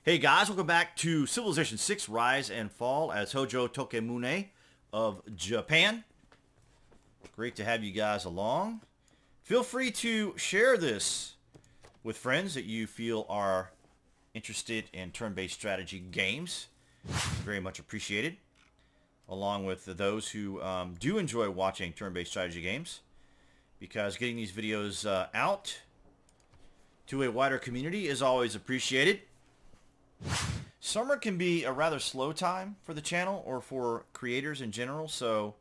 Hey guys, welcome back to Civilization 6 Rise and Fall as Hojo Tokimune of Japan. Great to have you guys along. Feel free to share this with friends that you feel are interested in turn-based strategy games. Very much appreciated. Along with those who do enjoy watching turn-based strategy games, because getting these videos out to a wider community is always appreciated. Summer can be a rather slow time for the channel or for creators in general, so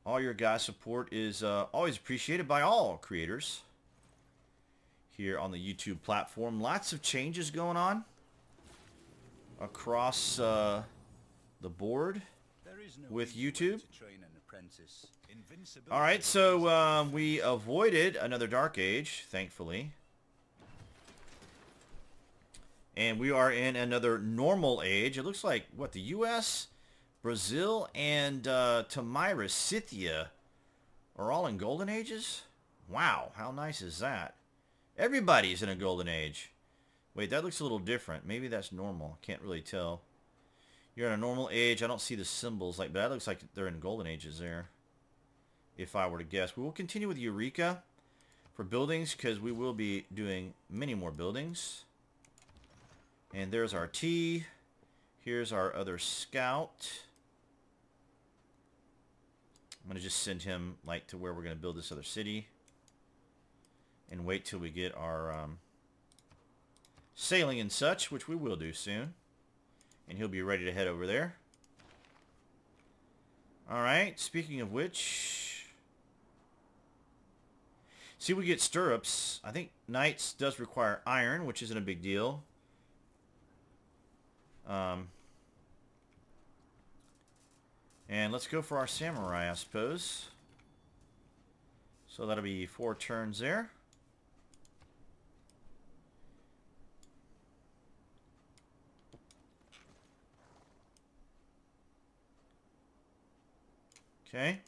all your guys' support is always appreciated by all creators here on the YouTube platform. Lots of changes going on across the board with YouTube. Alright, so we avoided another Dark Age, thankfully. And we are in another normal age. It looks like, what, the U.S., Brazil, and Tamira, Scythia are all in golden ages? Wow, how nice is that? Everybody's in a golden age. Wait, that looks a little different. Maybe that's normal. Can't really tell. You're in a normal age. I don't see the symbols, but that looks like they're in golden ages there, if I were to guess. We will continue with Eureka for buildings, because we will be doing many more buildings. And there's our T. Here's our other scout. I'm going to just send him like to where we're going to build this other city. And wait till we get our sailing and such, which we will do soon. And he'll be ready to head over there. Alright, speaking of which... See, we get stirrups. I think knights does require iron, which isn't a big deal. And let's go for our samurai, I suppose. So that'll be 4 turns there. Okay.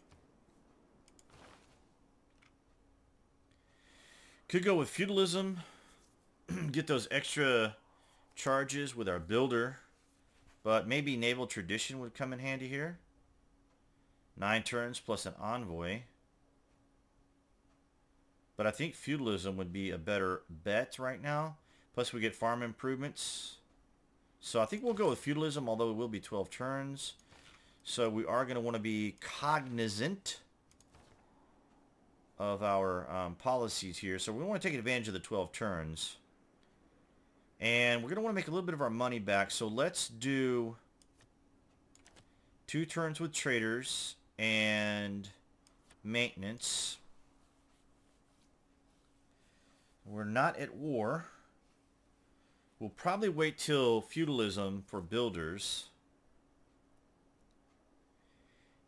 Could go with feudalism. Get those extra charges with our builder. But maybe naval tradition would come in handy here. 9 turns plus an envoy. But I think feudalism would be a better bet right now. Plus we get farm improvements. So I think we'll go with feudalism, although it will be 12 turns. So we are going to want to be cognizant of our policies here. So we want to take advantage of the 12 turns. And we're going to want to make a little bit of our money back. So let's do 2 turns with traders and maintenance. We're not at war. We'll probably wait till feudalism for builders.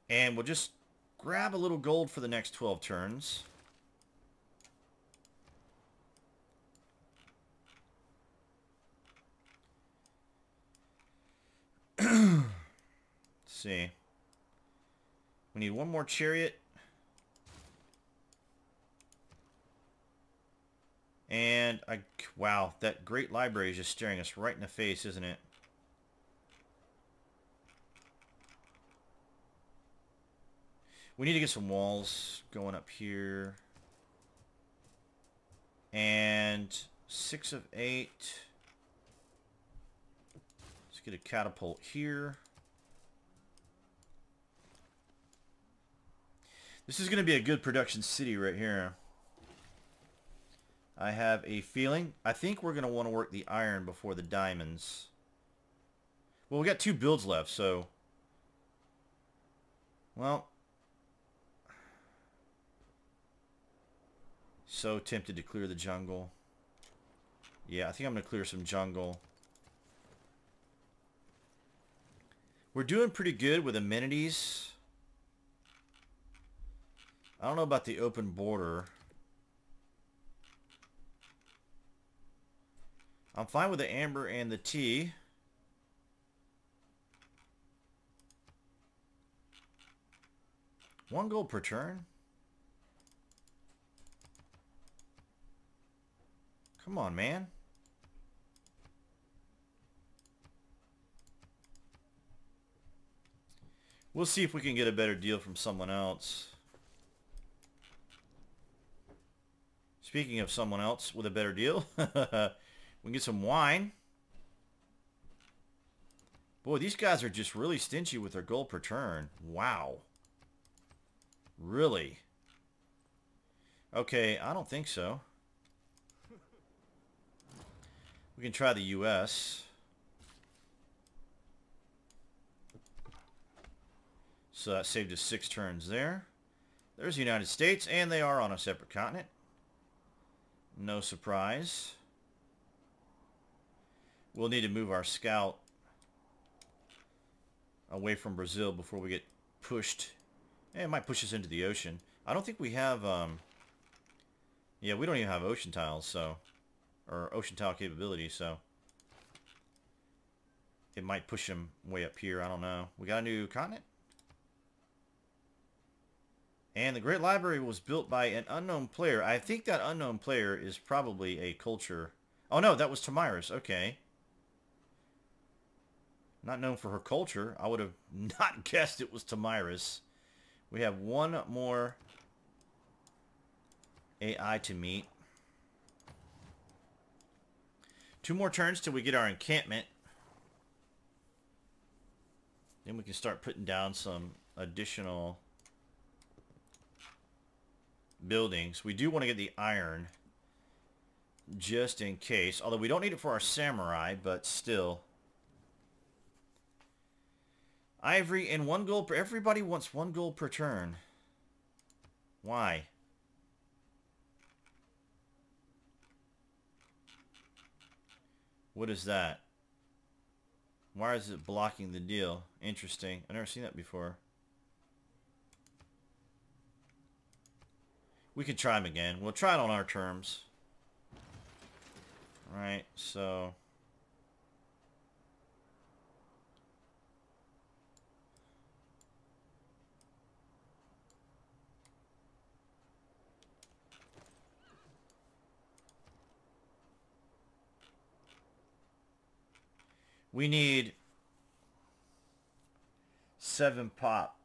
And we'll just grab a little gold for the next 12 turns. Let's see. We need 1 more chariot. And wow, that great library is just staring us right in the face, isn't it? We need to get some walls going up here. And 6 of 8. Let's get a catapult here. This is going to be a good production city right here. I have a feeling. I think we're going to want to work the iron before the diamonds. Well, we got 2 builds left, so... Well... So tempted to clear the jungle. Yeah, I think I'm going to clear some jungle. We're doing pretty good with amenities. I don't know about the open border. I'm fine with the amber and the tea. One gold per turn. Come on, man. We'll see if we can get a better deal from someone else. Speaking of someone else with a better deal, we can get some wine. Boy, these guys are just really stingy with their gold per turn. Wow. Really? Okay, I don't think so. We can try the U.S. So that saved us 6 turns there. There's the United States, and they are on a separate continent. No surprise. We'll need to move our scout away from Brazil before we get pushed. It might push us into the ocean. I don't think we have, yeah, we don't even have ocean tiles, so, or ocean tile capability, so it might push them way up here. I don't know. We got a new continent. And the Great Library was built by an unknown player. I think that unknown player is probably a culture. Oh no, that was Tamira's. Okay. Not known for her culture. I would have not guessed it was Tamira's. We have one more AI to meet. 2 more turns till we get our encampment. Then we can start putting down some additional buildings. We do want to get the iron just in case, although we don't need it for our samurai, but still. Ivory and 1 gold per... Everybody wants 1 gold per turn. Why? What is that? Why is it blocking the deal? Interesting. I've never seen that before. We can try them again. We'll try it on our terms. Alright, so... we need 7 pop.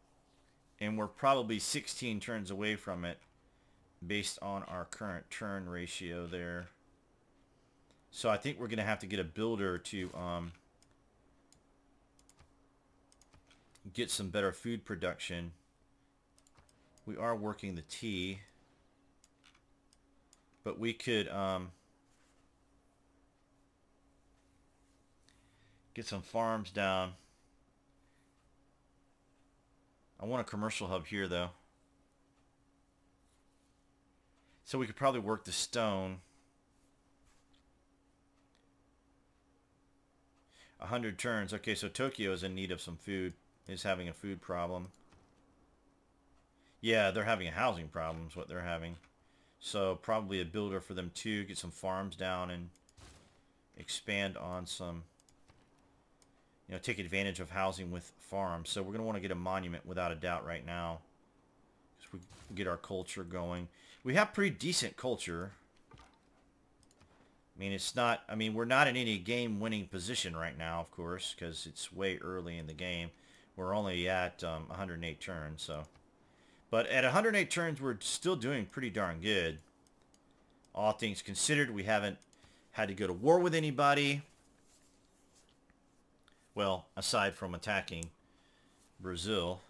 And we're probably 16 turns away from it, based on our current turn ratio there. So I think we're going to have to get a builder to get some better food production. We are working the tea, but we could get some farms down. I want a commercial hub here though. So we could probably work the stone. 100 turns. Okay, so Tokyo is in need of some food. Is having a food problem. Yeah, they're having a housing problem is what they're having. So probably a builder for them too. Get some farms down and expand on some, you know, take advantage of housing with farms. So we're going to want to get a monument without a doubt right now. So we get our culture going. We have pretty decent culture. I mean, it's not... I mean, we're not in any game-winning position right now, of course, because it's way early in the game. We're only at 108 turns, so... But at 108 turns, we're still doing pretty darn good. All things considered, we haven't had to go to war with anybody. Well, aside from attacking Brazil.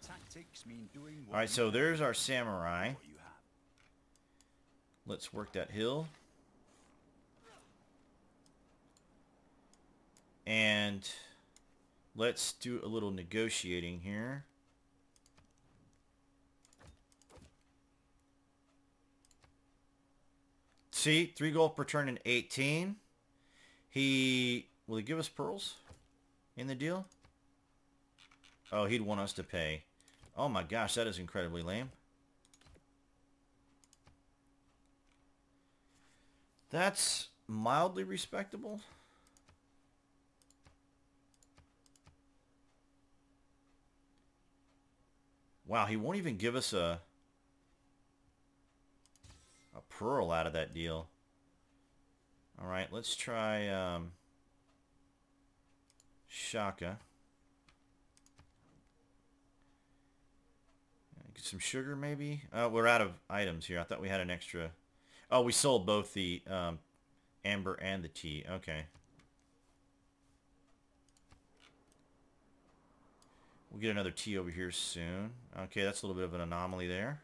Alright, so there's our samurai. Let's work that hill. And let's do a little negotiating here. See, 3 gold per turn in 18. Will he give us pearls in the deal? Oh, he'd want us to pay. Oh my gosh, that is incredibly lame. That's mildly respectable. Wow, he won't even give us a pearl out of that deal. Alright, let's try Shaka. some sugar maybe? We're out of items here. I thought we had an extra. Oh, we sold both the amber and the tea. Okay. We'll get another tea over here soon. Okay, that's a little bit of an anomaly there.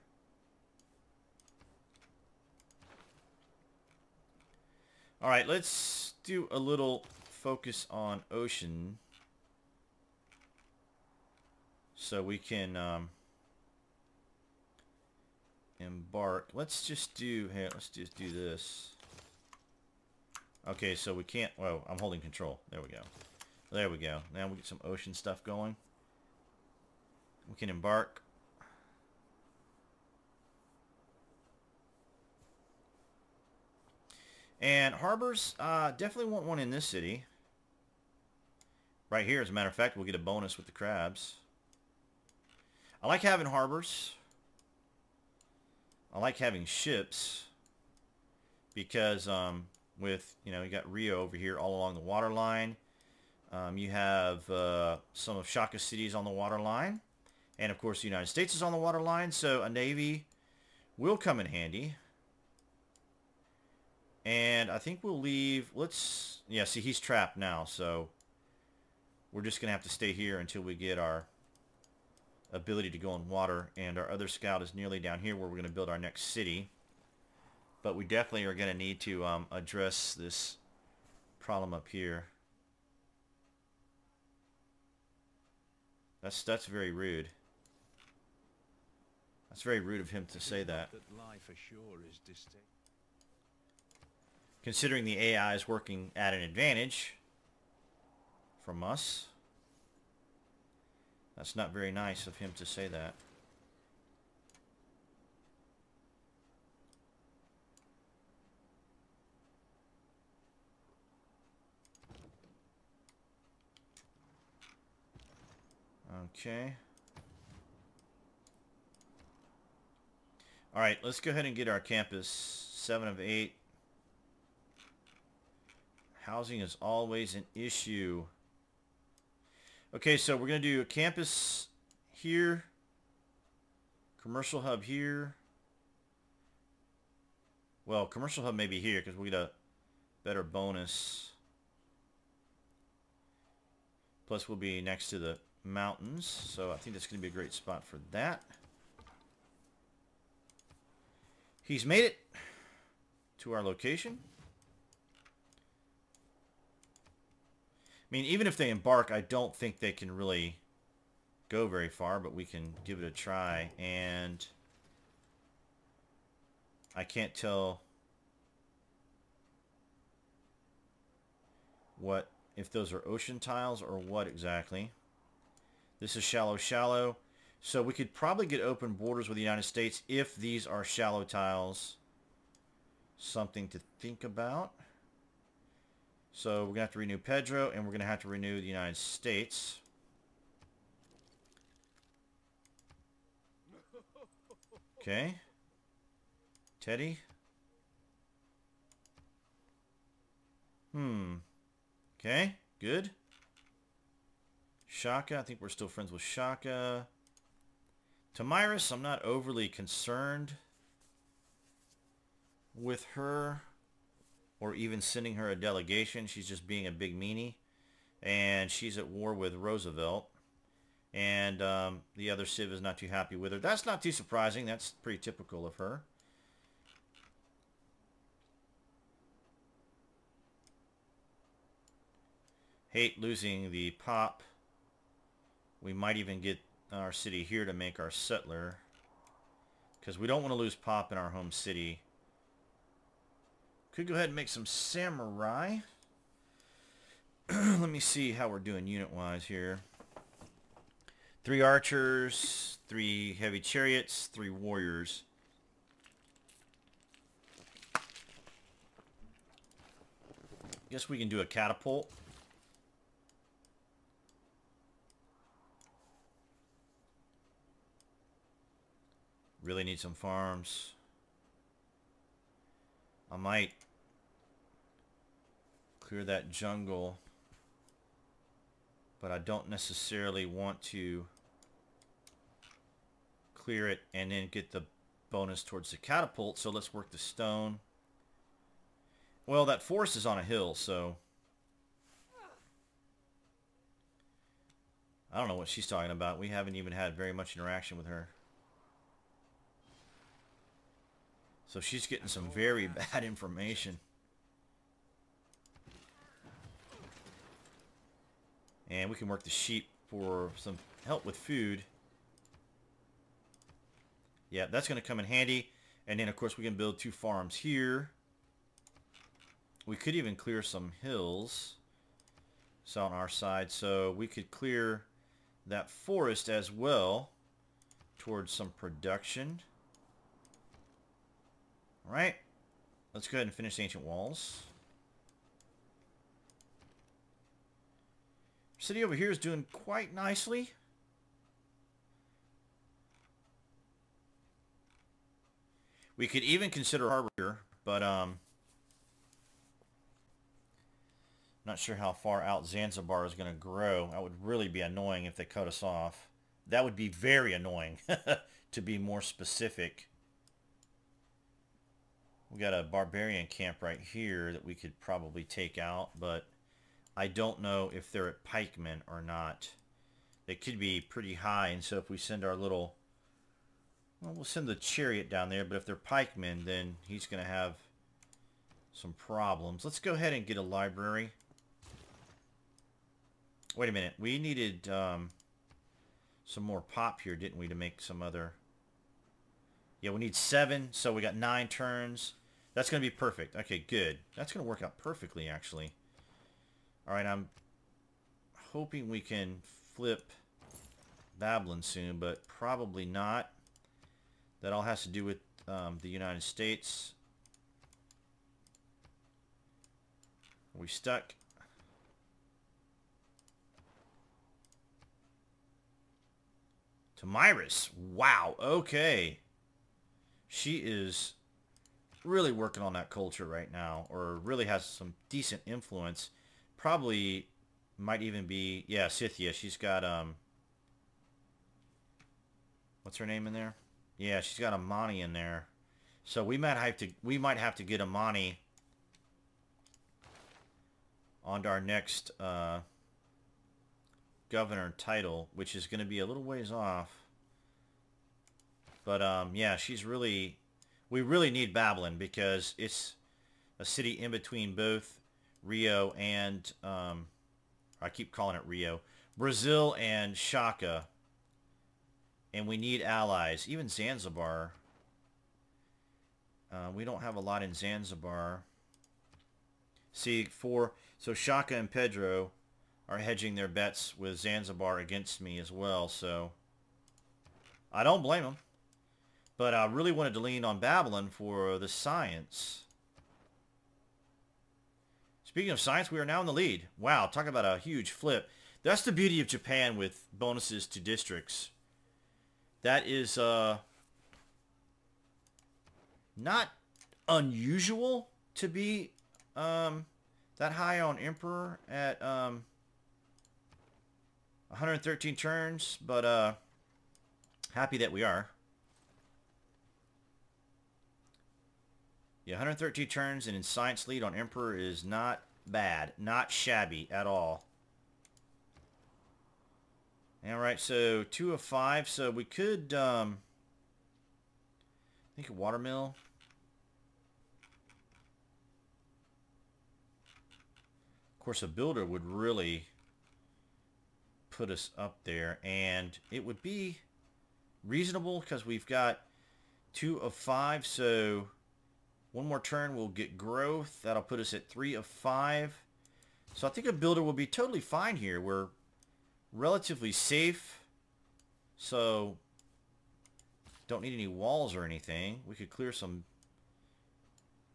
All right, let's do a little focus on ocean. So we can embark. Let's just do this. Okay, so we can't. Whoa, I'm holding control. There we go. There we go. Now we get some ocean stuff going. We can embark. And harbors, definitely want one in this city. Right here, as a matter of fact, we'll get a bonus with the crabs. I like having harbors. I like having ships. Because with, you got Rio over here all along the water line. You have some of Shaka's cities on the water line. And, of course, the United States is on the water line. So a navy will come in handy. And I think we'll leave. Yeah, see, he's trapped now. So we're just going to have to stay here until we get our ability to go in water. And our other scout is nearly down here where we're going to build our next city. But we definitely are going to need to address this problem up here. That's very rude. That's very rude of him to say that. Considering the AI is working at an advantage from us. That's not very nice of him to say that. Okay. All right, let's go ahead and get our campus. 7 of 8. Housing is always an issue. Okay, so we're going to do a campus here. Commercial hub here. Well, commercial hub may be here because we get a better bonus. Plus we'll be next to the mountains. So I think that's going to be a great spot for that. He's made it to our location. I mean, even if they embark, I don't think they can really go very far, but we can give it a try. And I can't tell what, if those are ocean tiles or what exactly. This is shallow, shallow. So we could probably get open borders with the United States if these are shallow tiles. Something to think about. So we're going to have to renew Pedro, and we're going to have to renew the United States. Okay. Teddy. Okay, good. Shaka, I think we're still friends with Shaka. Tamiris, I'm not overly concerned with her. Or even sending her a delegation. She's just being a big meanie. And she's at war with Roosevelt. And the other Civ is not too happy with her. That's not too surprising. That's pretty typical of her. Hate losing the pop. We might even get our city here to make our settler. Because we don't want to lose pop in our home city. Could go ahead and make some samurai. Let me see how we're doing unit-wise here. 3 archers, 3 heavy chariots, 3 warriors. Guess we can do a catapult. Really need some farms. I might clear that jungle, but I don't necessarily want to clear it and then get the bonus towards the catapult. So let's work the stone. Well, that forest is on a hill, so I don't know what she's talking about. We haven't even had very much interaction with her. So she's getting some very bad information. And we can work the sheep for some help with food. Yeah, that's going to come in handy. And then, of course, we can build 2 farms here. We could even clear some hills. So on our side. So we could clear that forest as well towards some production. All right. Let's go ahead and finish the ancient walls. City over here is doing quite nicely. We could even consider harbor here, but not sure how far out Zanzibar is going to grow. That would really be annoying if they cut us off. That would be very annoying, to be more specific. We got a barbarian camp right here that we could probably take out, but I don't know if they're at pikemen or not. They could be pretty high, and so if we send our little... Well, we'll send the chariot down there, but if they're pikemen, then he's going to have some problems. Let's go ahead and get a library. Wait a minute. We needed some more pop here, didn't we, to make some other... Yeah, we need 7, so we got 9 turns. That's going to be perfect. Okay, good. That's going to work out perfectly, actually. All right, I'm hoping we can flip Babylon soon, but probably not. That all has to do with the United States. Are we stuck? Tamiris. Wow, okay. She is really working on that culture right now, or really has some decent influence. Probably might even be, yeah, Scythia. She's got, what's her name in there? Yeah, she's got Amani in there. So we might have to get Amani onto our next governor title, which is going to be a little ways off. But yeah, she's really... We really need Babylon because it's a city in between both Rio and... I keep calling it Rio. Brazil and Shaka. And we need allies. Even Zanzibar. We don't have a lot in Zanzibar. See, so Shaka and Pedro are hedging their bets with Zanzibar against me as well. So I don't blame them. But I really wanted to lean on Babylon for the science. Speaking of science, we are now in the lead. Wow, talk about a huge flip. That's the beauty of Japan with bonuses to districts. That is not unusual to be that high on Emperor at 113 turns, but happy that we are. Yeah, 113 turns and in science lead on Emperor is not bad. Not shabby at all. Alright, so 2 of 5. So we could, I think a watermill. Of course, a builder would really put us up there. And it would be reasonable because we've got 2 of 5. So... one more turn, we'll get growth. That'll put us at 3 of 5. So I think a builder will be totally fine here. We're relatively safe. So don't need any walls or anything. We could clear some...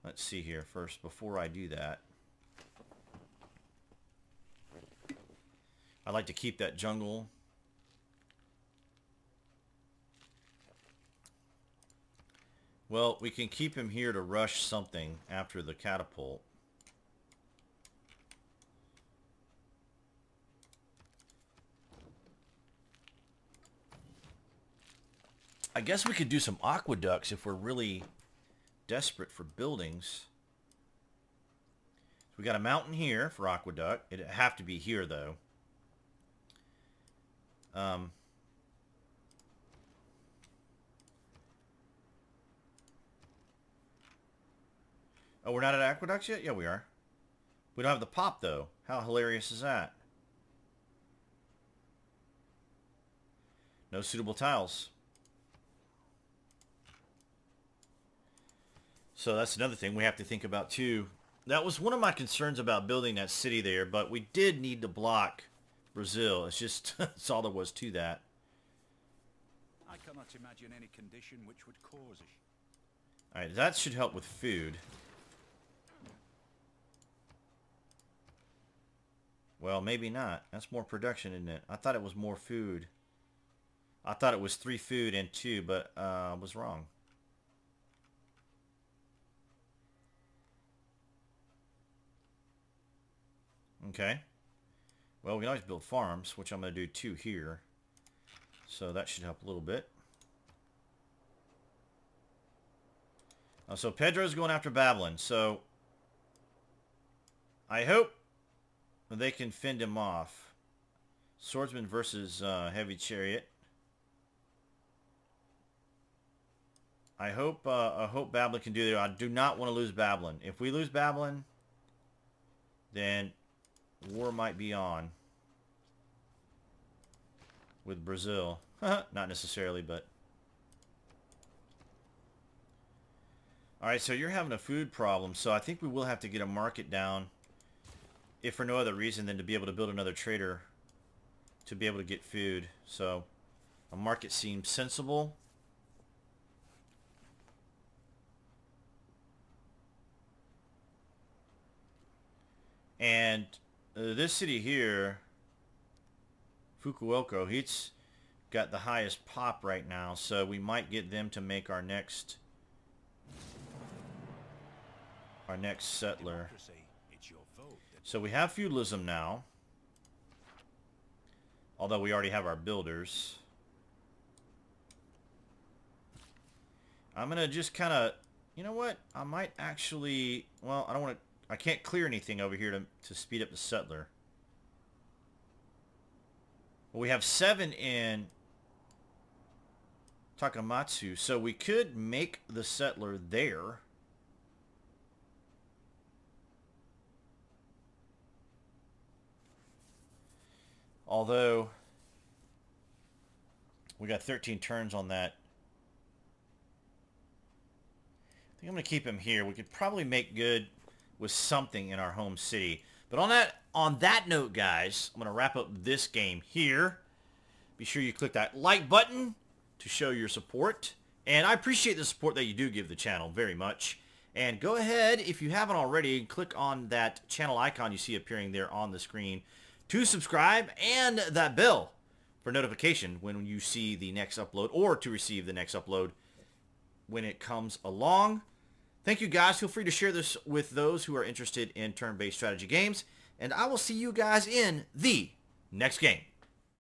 Let's see here first before I do that. I like to keep that jungle. Well, we can keep him here to rush something after the catapult. I guess we could do some aqueducts if we're really desperate for buildings. So we got a mountain here for aqueduct. It'd have to be here, though. Oh, we're not at aqueducts yet? Yeah, we are. We don't have the pop, though. How hilarious is that? No suitable tiles. So that's another thing we have to think about, too. That was one of my concerns about building that city there, but we did need to block Brazil. It's just, that's all there was to that. I cannot imagine any condition which would cause it. Alright, that should help with food. Well, maybe not. That's more production, isn't it? I thought it was more food. I thought it was 3 food and 2, but I was wrong. Okay. Well, we can always build farms, which I'm going to do 2 here. So that should help a little bit. So Pedro's going after Babylon. So I hope they can fend him off. Swordsman versus Heavy Chariot. I hope Babylon can do that. I do not want to lose Babylon. If we lose Babylon, then war might be on with Brazil. Not necessarily, but... Alright, so you're having a food problem, so I think we will have to get a market down, if for no other reason than to be able to build another trader to be able to get food. So a market seems sensible. And this city here, Fukuoka, he's got the highest pop right now, so we might get them to make our next settler. So we have feudalism now, although we already have our builders. I'm gonna just kind of, you know what? I might actually, well, I don't want to. I can't clear anything over here to speed up the settler. Well, we have 7 in Takamatsu, so we could make the settler there. Although, we got 13 turns on that. I think I'm going to keep him here. We could probably make good with something in our home city. But on that note, guys, I'm going to wrap up this game here. Be sure you click that like button to show your support. And I appreciate the support that you do give the channel very much. And go ahead, if you haven't already, click on that channel icon you see appearing there on the screen to subscribe, and that bell for notification when you see the next upload, or to receive the next upload when it comes along. Thank you, guys. Feel free to share this with those who are interested in turn-based strategy games, and I will see you guys in the next game.